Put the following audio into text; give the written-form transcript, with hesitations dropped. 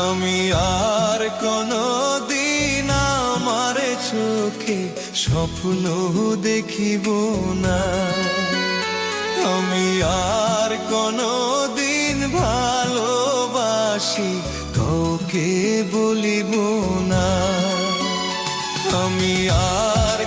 আমি আর কোনো দিন আমার চোখে স্বপ্ন দেখিব না। আমি আর কোনো দিন ভালোবাসি কাউকে বলিব না। আমি আর